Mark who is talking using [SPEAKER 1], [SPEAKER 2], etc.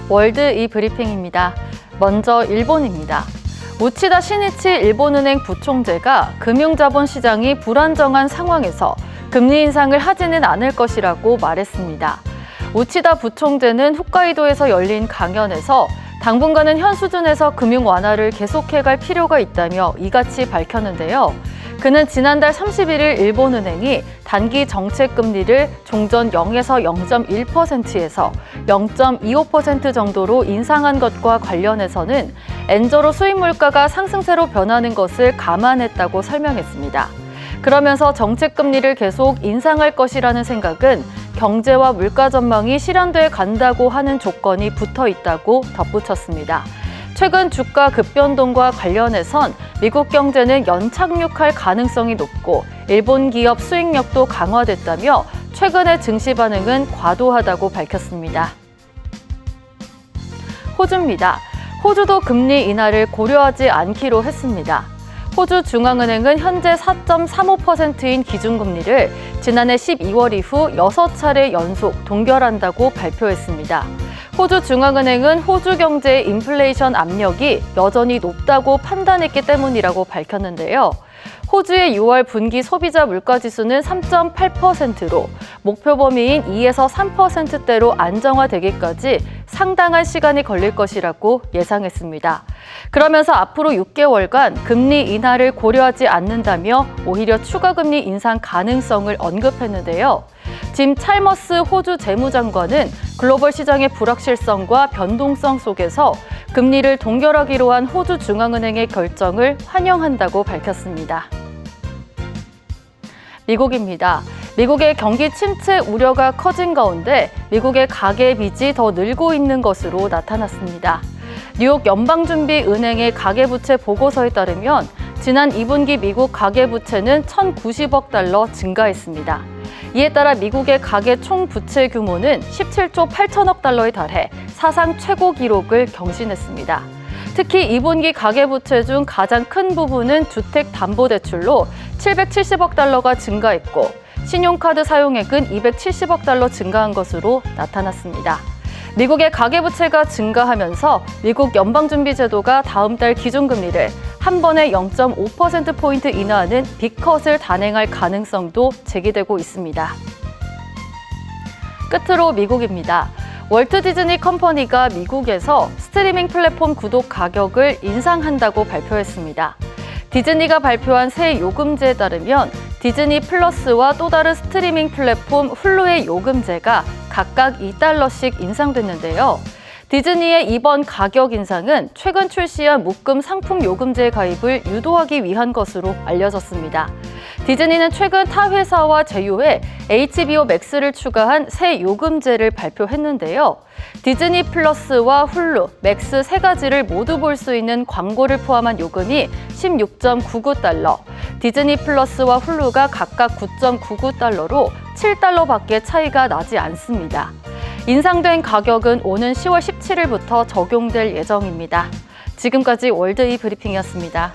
[SPEAKER 1] 월드 이브리핑입니다. 먼저 일본입니다. 우치다 시니치 일본은행 부총재가 금융자본시장이 불안정한 상황에서 금리 인상을 하지는 않을 것이라고 말했습니다. 우치다 부총재는 홋카이도에서 열린 강연에서 당분간은 현 수준에서 금융 완화를 계속해갈 필요가 있다며 이같이 밝혔는데요. 그는 지난달 31일 일본은행이 단기 정책 금리를 종전 0에서 0.1%에서 0.25% 정도로 인상한 것과 관련해서는 엔저로 수입 물가가 상승세로 변하는 것을 감안했다고 설명했습니다. 그러면서 정책 금리를 계속 인상할 것이라는 생각은 경제와 물가 전망이 실현돼 간다고 하는 조건이 붙어 있다고 덧붙였습니다. 최근 주가 급변동과 관련해선 미국 경제는 연착륙할 가능성이 높고 일본 기업 수익력도 강화됐다며 최근의 증시 반응은 과도하다고 밝혔습니다. 호주입니다. 호주도 금리 인하를 고려하지 않기로 했습니다. 호주 중앙은행은 현재 4.35%인 기준금리를 지난해 12월 이후 6차례 연속 동결한다고 발표했습니다. 호주 중앙은행은 호주 경제의 인플레이션 압력이 여전히 높다고 판단했기 때문이라고 밝혔는데요. 호주의 6월 분기 소비자 물가지수는 3.8%로 목표 범위인 2에서 3%대로 안정화되기까지 상당한 시간이 걸릴 것이라고 예상했습니다. 그러면서 앞으로 6개월간 금리 인하를 고려하지 않는다며 오히려 추가 금리 인상 가능성을 언급했는데요. 짐 찰머스 호주 재무장관은 글로벌 시장의 불확실성과 변동성 속에서 금리를 동결하기로 한 호주 중앙은행의 결정을 환영한다고 밝혔습니다. 미국입니다. 미국의 경기 침체 우려가 커진 가운데 미국의 가계 빚이 더 늘고 있는 것으로 나타났습니다. 뉴욕 연방준비은행의 가계부채 보고서에 따르면 지난 2분기 미국 가계부채는 1,090억 달러 증가했습니다. 이에 따라 미국의 가계 총 부채 규모는 17조 8천억 달러에 달해 사상 최고 기록을 경신했습니다. 특히 2분기 가계부채 중 가장 큰 부분은 주택담보대출로 770억 달러가 증가했고 신용카드 사용액은 270억 달러 증가한 것으로 나타났습니다. 미국의 가계부채가 증가하면서 미국 연방준비제도가 다음 달 기준금리를 한 번에 0.5%포인트 인하하는 빅컷을 단행할 가능성도 제기되고 있습니다. 끝으로 미국입니다. 월트 디즈니 컴퍼니가 미국에서 스트리밍 플랫폼 구독 가격을 인상한다고 발표했습니다. 디즈니가 발표한 새 요금제에 따르면 디즈니 플러스와 또 다른 스트리밍 플랫폼 훌루의 요금제가 각각 2달러씩 인상됐는데요. 디즈니의 이번 가격 인상은 최근 출시한 묶음 상품 요금제 가입을 유도하기 위한 것으로 알려졌습니다. 디즈니는 최근 타 회사와 제휴해 HBO 맥스를 추가한 새 요금제를 발표했는데요. 디즈니 플러스와 훌루, 맥스 세 가지를 모두 볼 수 있는 광고를 포함한 요금이 16.99달러, 디즈니 플러스와 훌루가 각각 9.99달러로 7달러밖에 차이가 나지 않습니다. 인상된 가격은 오는 10월 17일부터 적용될 예정입니다. 지금까지 월드 이브리핑이었습니다.